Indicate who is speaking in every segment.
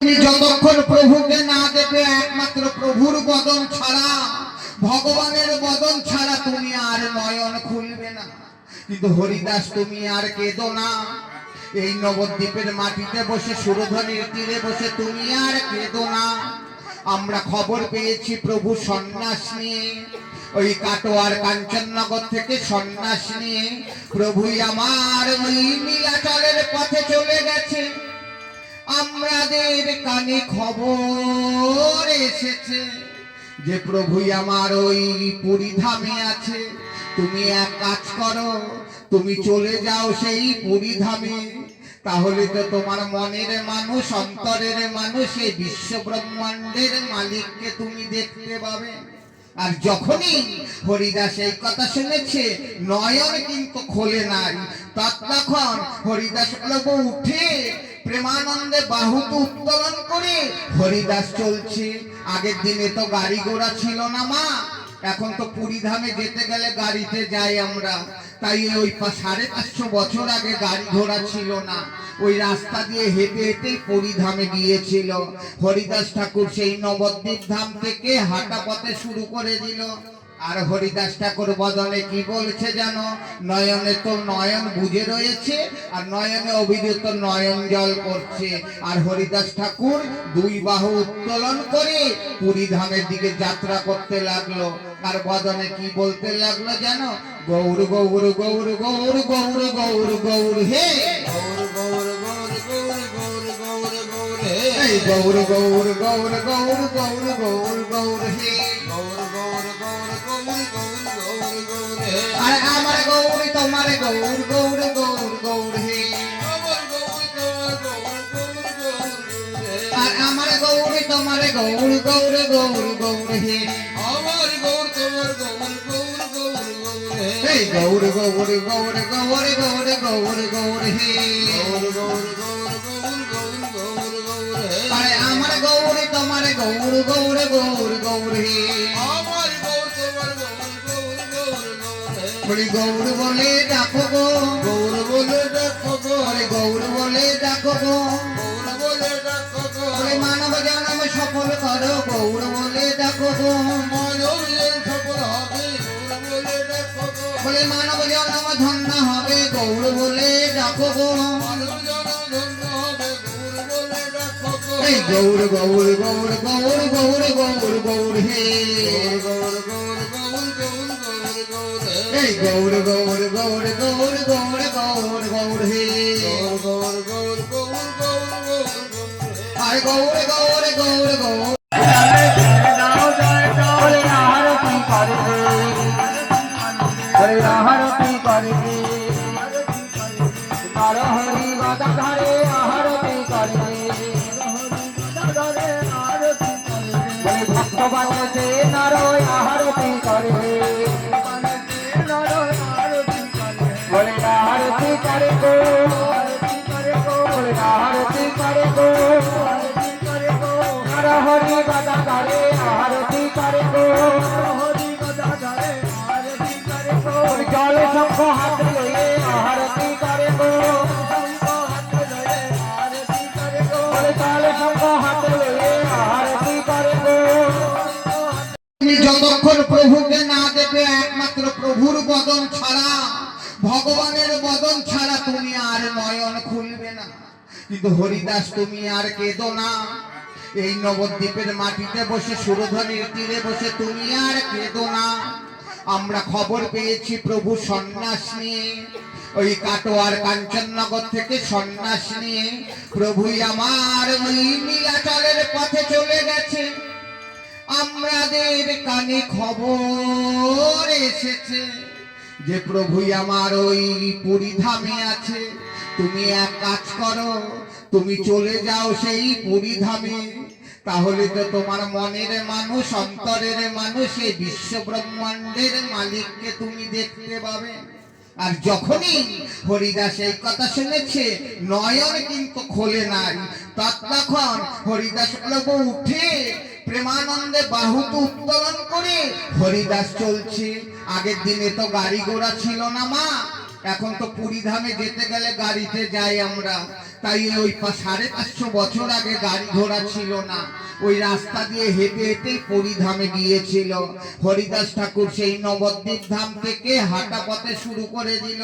Speaker 1: তুমি যতক্ষণ প্রভুকে না দেবে, একমাত্র প্রভুর বদন ছাড়া, ভগবানের বদন ছাড়া তুমি আর নয়ন খুলবে না। কিন্তু হরিদাস তুমি আর কেঁদো না। এই নবদ্বীপের মাটিতে বসে, সুরধনীর তীরে বসে তুমি আর কেঁদো না। আমরা খবর পেয়েছি প্রভু সন্ন্যাস নিয়ে ওই কাটোয়ার কাঞ্চননগর থেকে সন্ন্যাস নিয়ে প্রভুই আমার ওই নীলাচলের পথে চলে গেছে। আমাদের কানে খবর এসেছে যে প্রভুই আমার ওই পুরী ধামে আছে। তুমি এক কাজ করো, তুমি চলে যাও সেই পুরী ধামে। তাহলে তো তোমার মনের মানুষ, অন্তরের মানুষ, এই বিশ্ব ব্রহ্মাণ্ডের মালিককে তুমি দেখতে পাবে। আর যখনই হরিদাস এই কথা শুনেছে, নয়ন কিন্তু খোলে নাই। তখন হরিদাস প্রভু উঠে প্রেমানন্দে বাহুকে উত্তোলন করে হরিদাস চলছে। আগের দিনে তো গাড়ি ঘোড়া ছিল না মা, এখন তো পুরী ধামে যেতে গেলে গাড়িতে যাই আমরা। তাই ওই 550 বছর আগে গাড়ি ঘোড়া ছিল না, ওই রাস্তা দিয়ে হেঁটে হেঁটেই পুরী ধামে গিয়েছিল। হরিদাস ঠাকুর সেই নবদ্বীপ ধাম থেকে হাঁটা পথে শুরু করে দিল। আর হরিদাস ঠাকুর বদনে কি বলছে জানো? নয়নে তো নয়ন বুজে রয়েছে, আর নয়নে অভিজিত নয়ন জল করছে। আর হরিদাস ঠাকুর দুই বাহু উত্তোলন করে পুরী ধামের দিকে যাত্রা করতে লাগলো। আর বদনে কি বলতে লাগলো জানো? গৌর গৌর গৌর গৌর গৌর গৌর গৌর হে, গৌর গৌর গৌর গৌর গৌর গৌর গৌর হে, গৌর গৌর গৌর গৌর গৌর গৌর গৌর হে, গৌর গৌর গৌর গৌর গৌর গৌর গৌর হে। আর আমার গৌর তোমার গৌর গৌর গৌর গৌর হে, আমার গৌর তোমার গৌর গৌর গৌর গৌর হে। আর আমার গৌর তোমার গৌর গৌর গৌর গৌর হে, আমার গৌর তোমার গৌর গৌর গৌর গৌর হে। এই গৌর গৌর গৌর গৌর গৌর গৌর গৌর হে, গৌর গৌর গৌর গৌর গৌর গৌর গৌর হে। আরে আমার গৌর তোমার গৌর গৌর গৌর গৌর হে, আমার গৌর তোমার গৌর গৌর গৌর গৌর হে। বলি গৌর বলে ডাকো গো, গৌর বলে ডাকো গো, আরে গৌর বলে ডাকো গো, গৌর বলে ডাকো গো। বলে মানব জন্ম সফল করো, গৌর বলে ডাকো গো, মানব জন্ম সফল হবে, গৌর বলে ডাকো গো। বলে মানব জন্ম ধন্য হবে, গৌর বলে ডাকো গো, মানব জন্ম ধন্য হবে, গৌর বলে ডাকো গো। এই গৌর গৌর গৌর গৌর গৌর গৌর গৌর হে, গৌর গৌর গৌর গৌর গৌর গৌর হে। এই গৌর গৌর গৌর গৌর গৌর গৌর গৌর হে, গৌর গৌর গৌর গৌর গৌর গৌর গৌর হে। আর গৌর গৌর গৌর গৌর আরতি করবে, হরি গদাধরে আরতি করবে, বলে ভক্তবান যে নরয় আরতি করবে, বলে আরতি করে গো, বলে আরতি করে গো, হরি গদাধরে আরতি করে গো, জল শঙ্খ হাত লয়ে আরতি করে গো, জল শঙ্খ হাত লয়ে আরতি করে গো। তুমি যতক্ষণ প্রভুকে না দেবে, একমাত্র প্রভুর বদন ছাড়া, ভগবানের বদন ছাড়া তুমি আর নয়ন খুলবে না। কিন্তু হরিদাস তুমি আর কেঁদো না। এই নবদ্বীপের মাটিতে বসে, সুরধনীর তীরে বসে তুমি আর কেঁদো না। আমরা খবর পেয়েছি প্রভু সন্ন্যাস নিয়ে ওই কাটোয়ার কাঞ্চননগর থেকে সন্ন্যাস নিয়ে প্রভুই আমার ওই নীলাচলের পথে চলে গেছে। আমাদের কানে খবর এসেছে যে প্রভুই আমার ওই পুরী ধামে আছে। তুমি এক কাজ করো, তুমি চলে যাও সেই পুরী ধামে। তাহলে তো তোমার মনের মানুষ, অন্তরের মানুষ, এই বিশ্ব ব্রহ্মাণ্ডের মালিককে তুমি দেখতে পাবে। আর যখনই হরিদাস এই কথা শুনেছে, নয়ন কিন্তু খোলে নাই। তখন হরিদাস প্রভু উঠে প্রেমানন্দে বাহুকে উত্তোলন করে হরিদাস চলছে। আগের দিনে তো গাড়ি ঘোড়া ছিল না মা, এখন তো পুরী ধামে যেতে গেলে গাড়িতে যাই আমরা। তাই ওই 550 বছর আগে গাড়ি ঘোড়া ছিল না, ওই রাস্তা দিয়ে হেঁটে হেঁটে পুরীধামে গিয়েছিল। হরিদাস ঠাকুর সেই নবদ্বীপ ধাম থেকে হাঁটা পথে শুরু করে দিল।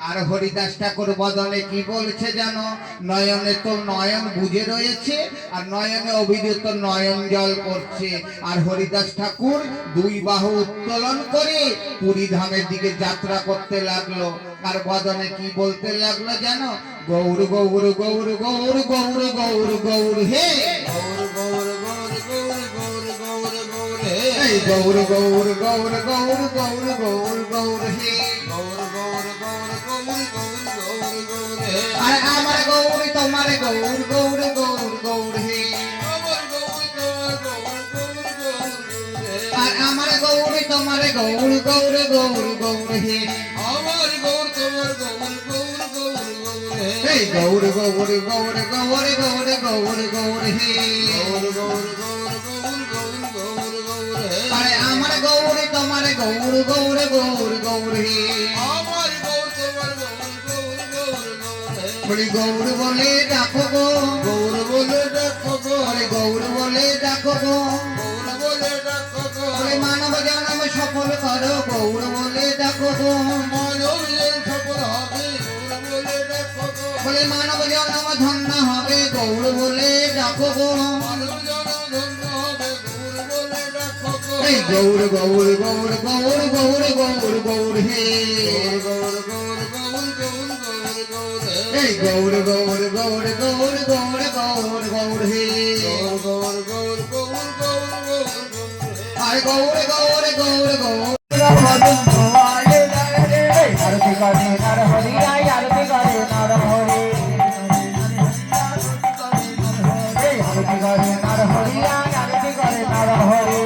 Speaker 1: আর হরিদাস ঠাকুর বদলে কি বলছে জানো? নয়নে তো নয়ন বুজে রয়েছে, আর নয়নে অভিজিত নয়ন জল করছে। আর হরিদাস ঠাকুর দুই বাহু উত্তোলন করে পুরী ধামের দিকে যাত্রা করতে লাগলো। আর বদনে কি বলতে লাগলো জানো? গৌর গৌর গৌর গৌর গৌর গৌর গৌর হে গৌর গৌর গৌর গৌর গৌর গৌর গৌর হে গৌর গৌর গৌর গৌর গৌর গৌর গৌর হে গৌর গৌর গৌর গৌর গৌর গৌর গৌর হে। আর আমার গৌর তোমার গৌর গৌর গৌর গৌর হে আমার গৌর তোমার গৌর গৌর গৌর গৌর হে। আর আমার গৌর তোমার গৌর গৌর গৌর গৌর হে আমার গৌর তোমার গৌর গৌর গৌর গৌর হে। এই গৌর গৌর গৌর গৌর গৌর গৌর গৌর হে গৌর গৌর গৌর গৌর গৌর গৌর গৌর হে। আরে আমার গৌর তোমার গৌর গৌর গৌর গৌর হে আমার গৌর তোমার গৌর গৌর গৌর গৌর হে। বলি গৌর বলে ডাকো গো গৌর বলে ডাকো গো আরে গৌর বলে ডাকো গো গৌর বলে ডাকো গো বলে মানব জন্ম সফল করো গৌর বলে ডাকো গো মানব জন্ম সফল হবে গৌর বলে ডাকো গো বলে মানব জন্ম ধন্য হবে গৌর বলে ডাকো গো মানব জন্ম ধন্য হবে গৌর বলে ডাকো গো। এই গৌর গৌর গৌর গৌর গৌর গৌর গৌর হে গৌর গৌর গৌর গৌর গৌর গৌর হে। এই গৌর গৌর গৌর গৌর গৌর গৌর গৌর হে গৌর গৌর গৌর গৌর গৌর গৌর গৌর হে। আর গৌর গৌর গৌর গৌর আরতি করে নর হরি আরতি করে নর হরি আরতি করে নর হরি আরতি করে নর হরি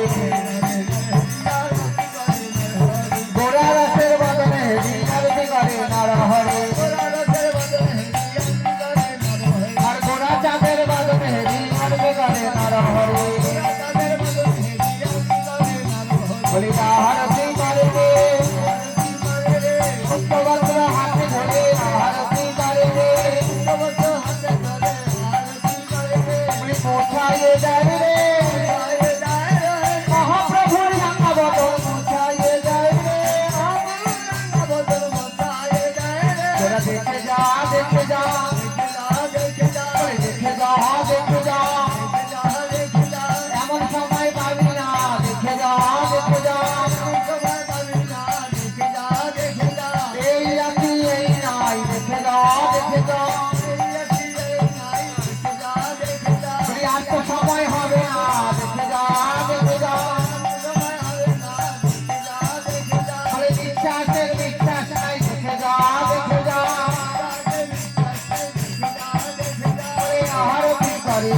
Speaker 1: গোরা রসের বদনে আরতি করে নর হরি আর গোরা চাঁদের বদনে আরতি করে নর হরি বলি আরতি করে হাতে ধরে আরতি করে কোথায় যায় রে মহাপ্রভুর গঙ্গা বদল কোথায় যায় রে তোরা দেখে যা দেখে যা দেখে যা দেখে যা এমন সময় পাবি না দেখে যা দেখে যা এই রাতি এই নাই দেখে যা দেখে যা আর তো সময় হবে না দেখে যা দেখে যা বিশ্বাসের বিশ্বাস নাই দেখে যা দেখে যা আরতি করে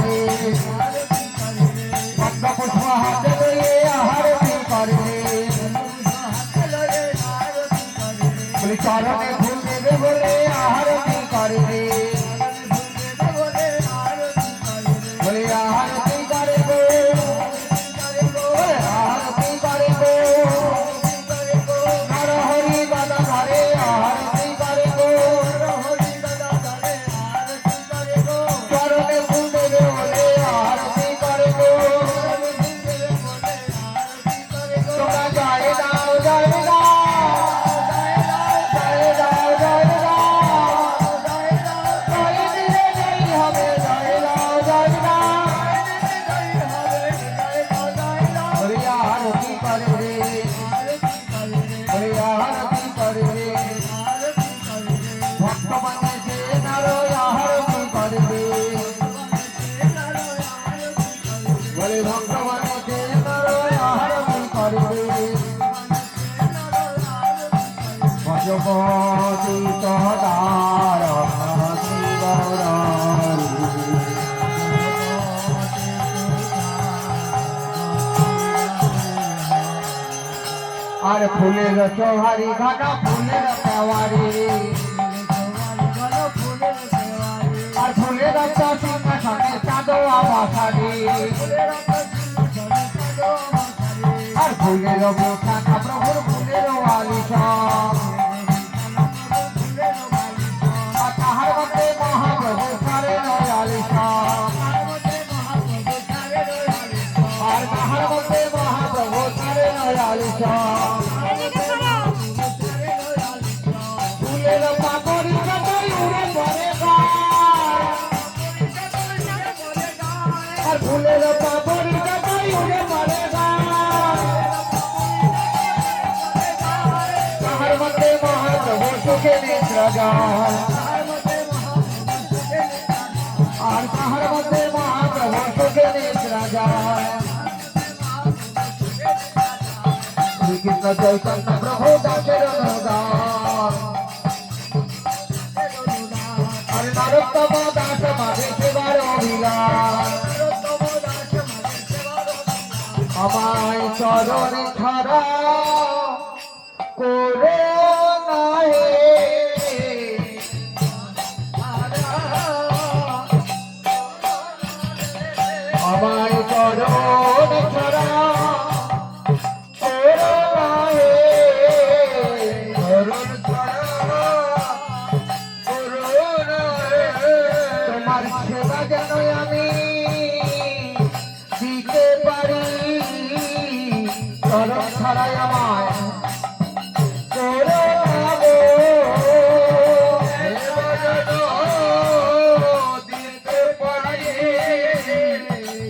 Speaker 1: পদ্মপুষ্প হাতে লইয়ে আরতি করে বলি চরণে ফুল দেবে বলে আরতি করে বলি আরতি করে গো আরতি করে গো নর হরি বাদা ধরে আরতি করে গো চরণে ফুল দেবে বলে আরতি করে গো তোমরা জয় দাও জয় দাও জয় দাও জয় দাও জয় দিলে জয় হবে জয় দাও জয় দাও হরি আরতি করে রে হরি আরতি করে রে ভক্ত বানিয়েছে নর আরতি করে রে বলে ভক্ত বানিয়েছে নর আরতি করে রে ভজপতি তদার আর ফুলের চৌহারি ঘাটা ফুলের তেওয়ারি আর ফুলের সিংহাসনে চাঁদোয়া বাসারি আর ফুলের মুখানা প্রভুর ফুলের আলিশান আর তাহার মধ্যে মহাপ্রভু
Speaker 2: আর ফুলের পাপড়ি জমাই উড়ে মারে তাহার মধ্যে মহাপ্রভু সুখে নিদ্রা যায় আর তাহার মধ্যে মহাপ্রভু সুখে নিদ্রা যায় শ্রীকৃষ্ণ চৈতন্য প্রভু দাসের অনুদান আর নরোত্তম দাস মাঝে সেবার অভিলাষ আমায় চরণে ছাড়া করে নাহে আমায় চরণে ছাড়া তোমার সেবা যেন আমি দিতে পারি চরণ ছাড়াই আমায় করে দিতে পারি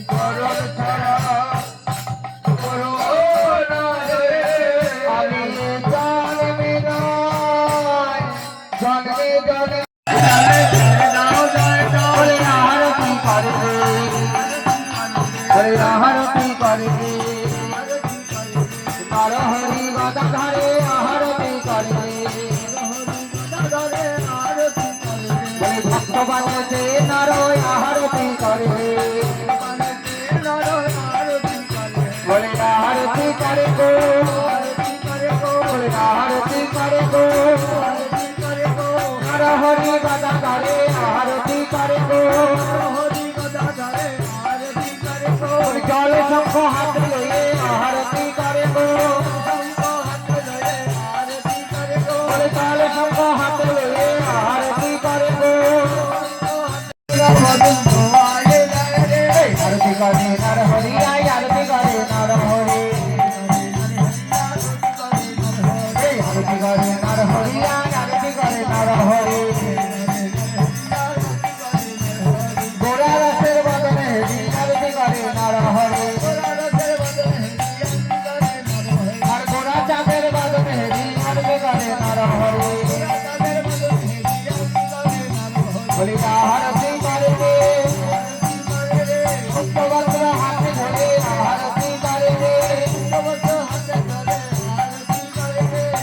Speaker 2: চরণ ছাড়া আমি জন্মে নয় জন্মে জন্মে আরতি করবে আরতি করবে হরি গদাধরে আরতি করবে ভক্তবান যে নর আরতি করবে বলে আরতি করে গো বলে আরতি করে গো নর হরি গদাধরে আরতি করে গো জল শঙ্খ হাত লয়ে আরতি করে গো জল শঙ্খ হাত লয়ে আরতি করে গো আরতি করে নর হরি আরতি করে নর হরি আরতি করে নর হরি আরতি করে নর হরি গোরা রসের বদনে আরতি করে নর হরি আর গোরা চাঁদের বদনে আরতি করে নর হরি বলি আরতি করে রে ভক্তবত্র হাতে ধরে আরতি করে রে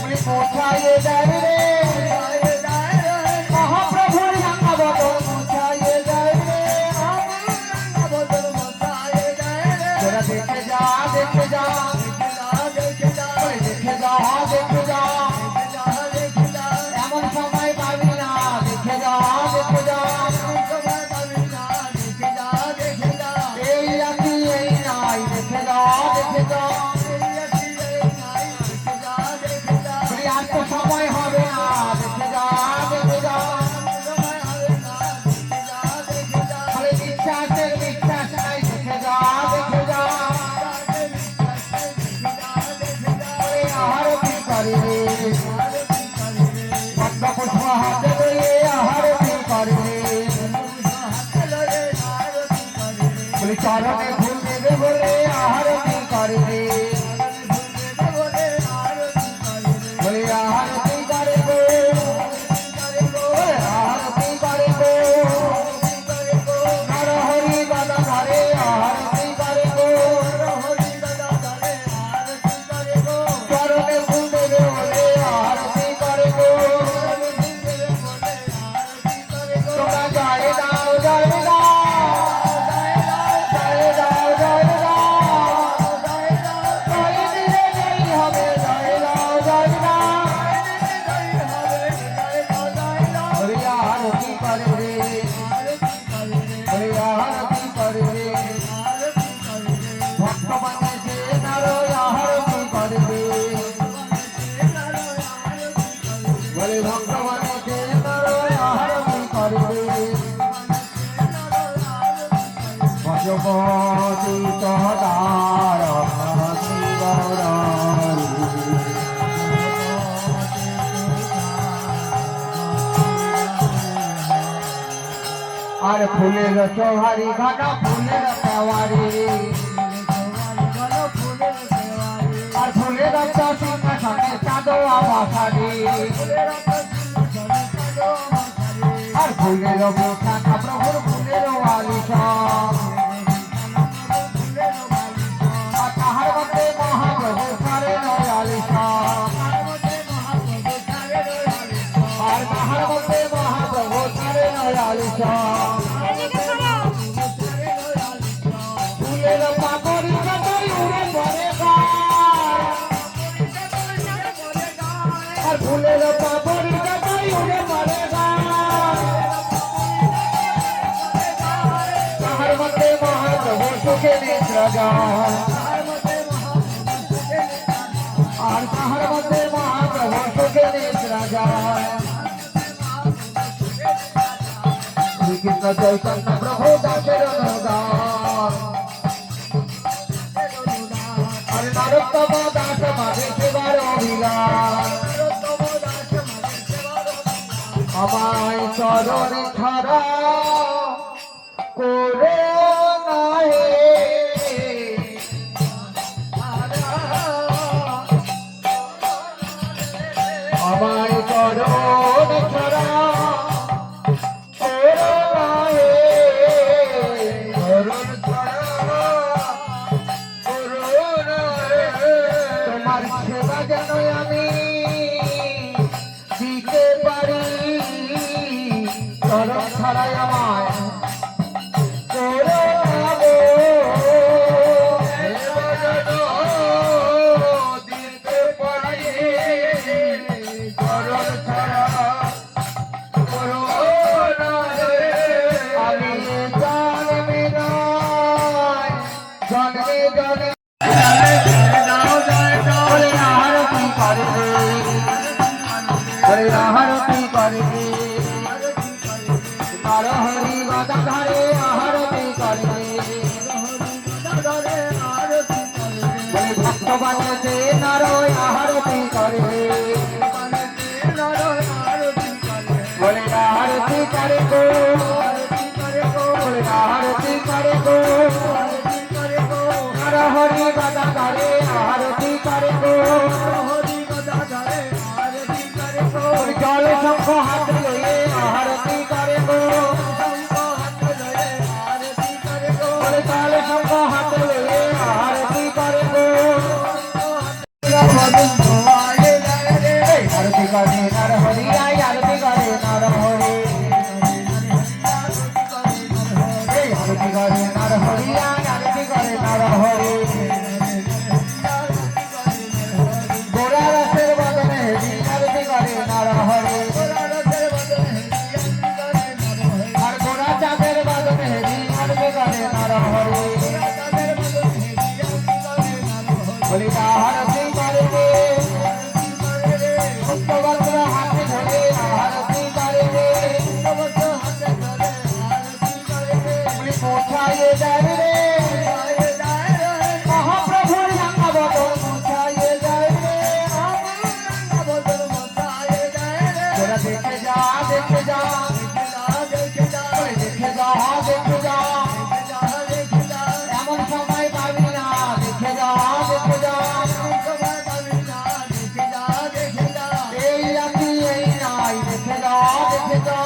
Speaker 2: বলি পৌঁছাইয়ে যায় রে মহাপ্রভুর গঙ্গা বদন পৌঁছাইয়ে যায় রে তোরা দেখে যা দেখে যা দেখে যা দেখে যা এমন সময় পাবি না দেখে যা দেখে যা এই রাতি এই নাই দেখে যা দেখে যা আর তো সময় হবে না দেখে যা দেখে যা বিশ্বাসের বিশ্বাস নাই দেখে যা দেখে যা আরতি করে পদ্মপুষ্প হাতে লয়ে আরতি করে বলি চরণে ফুল দেবে বলে আরতি করে বলি আরতি করে গো আরতি করে গো নর হরি গদাধরে আরতি করে গো চরণে ফুল দেবে বলে আরতি করে গো তোমরা জয় দাও জয় দাও জয় দাও জয় দাও জয় দিলে জয় হবে জয় দাও জয় দাও হরি আরতি করে রে হরি আরতি করে রে ভক্তবানে যে নর আরতি করে রে বলে ভক্তবানে যে নর আরতি করে রে ভজপতি তদার আর ফুলের চৌহারি ঘাটা ফুলের তেওয়ারি আর ফুলের সিংহাসনে চাঁদোয়া বাসারি আর ফুলের বিছানা প্রভুর ফুলের আলিশান আর তাহার মধ্যে মহাপ্রভু করেন আলিশান আর তাহার মধ্যে মহাপ্রভু করেন আলিশান ফুলের পাপড়ি যতই উড়ে পড়ে আর ফুলের পাপড়ি যতই উড়ে পড়ে তাহার মধ্যে মহাপ্রভু সুখে নিদ্র যান আর তাহার মধ্যে মহাপ্রভু সুখে নিদ্র যান শ্রীকৃষ্ণ চৈতন্য প্রভু দাসের অনুদান আর নরোত্তম দাস মাঝে সেবার অভিলাষ আমায় চরণ ছাড়া করে নাহে আমায় চরণ ছাড়া করে নাহে চরণ ছাড়া তোমার সেবা যেন আমি দিতে পারি চরণ ছাড়াই আমায় আহারতি করবে নরহরি গদাধরে আহারতি করবে ভক্তবানতে নর আহারতি করবে বলে আহারতি করে গো বলে আহারতি করে গো নরহরি গদাধরে আহারতি করে গো জল শঙ্খ হাত লয়ে আহারতি করে গো জল শঙ্খ হাত লয়ে আহারতি করে গো আরতি করে নর হরি আই আরতি করে নর হরি আরতি করে নর হরি আই আরতি করে নর হরি গোড়া রসের বদনে আরতি করে নর হরি আর গোড়া চাঁদের বদনে আরতি করে নর হরি বলি আরতি করবে ভক্তবস্ত্র হাতে ধরে আরতি করবে বলি পৌঁছাইয়ে যায় রে মহাপ্রভুর রাঙা বদন পৌঁছাইয়ে যায় রে তোরা দেখে যা দেখে যা দেখে যা দেখে যা এমন সময় পাবি না দেখে যা দেখে যা এই রাতি এই নাই দেখে যা দেখে যা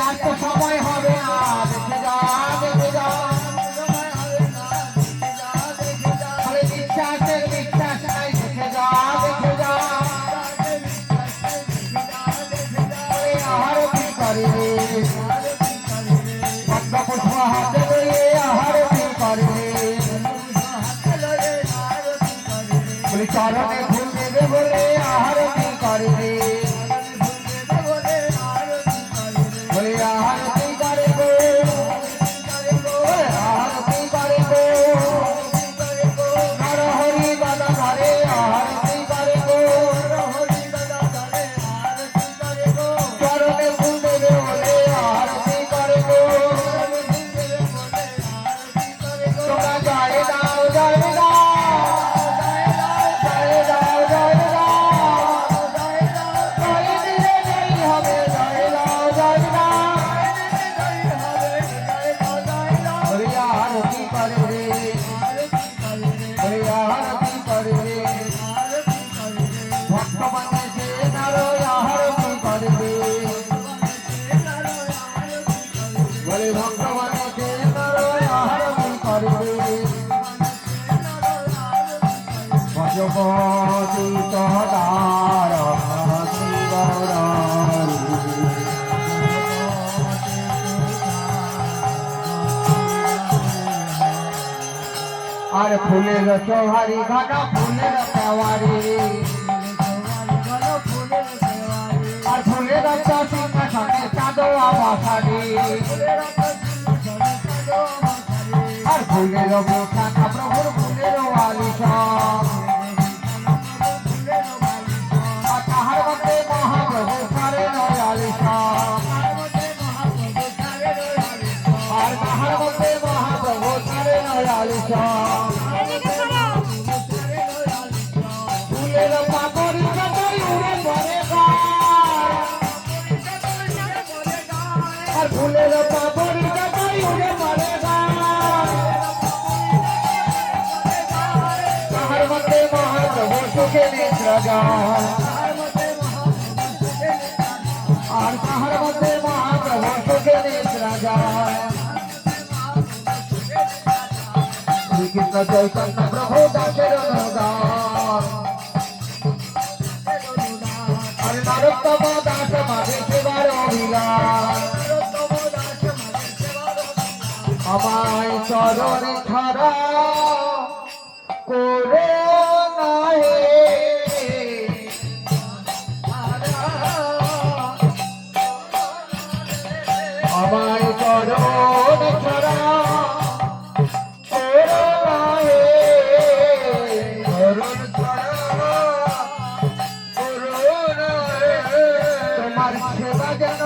Speaker 2: আর তো সময় হবে না দেখে যা দেখে যা বিশ্বাসের বিশ্বাস নাই দেখে যা দেখে যা আহারতি করবে পদ্মপুষ্প হাতে লয়ে আহারতি করবে বলি চরণে ফুল দেবে বলে আহারতি করবে বলি আহারতি করবে বলে ভগবানকে নরনারায়ণ করবে ভজপতি তদার আর ফুলের চৌহারি ঘাটা ফুলের তেওয়ারি আর ফুলের সিংহাসনে চাঁদোয়া বাসারি আর ফুলের মুখানা প্রভুর ফুলের আলিশান আর তাহার মধ্যে মহাপ্রভু করেন আলিশান আর তাহার মধ্যে মহাপ্রভু করেন আলিশান ফুলের পাপড়ি কাটাই উড়ে পড়ে গায় আর ফুলের পাপড়ি কাটাই উড়ে পড়ে গায় তাহার মধ্যে মহাপ্রভু সুখে নিদ্রা যায় আর তাহার মধ্যে মহাপ্রভু সুখে নিদ্রা যায় শ্রীকৃষ্ণ চৈতন্য প্রভু দাসের অনুদান আর নরোত্তম দাস মাঝে সেবার অভিলাষ আমায় চরণে ছাড়া করে নাহে আমায় চরণে ছাড়া করে নাহে চরণ ছাড়া তোমার সেবা যেন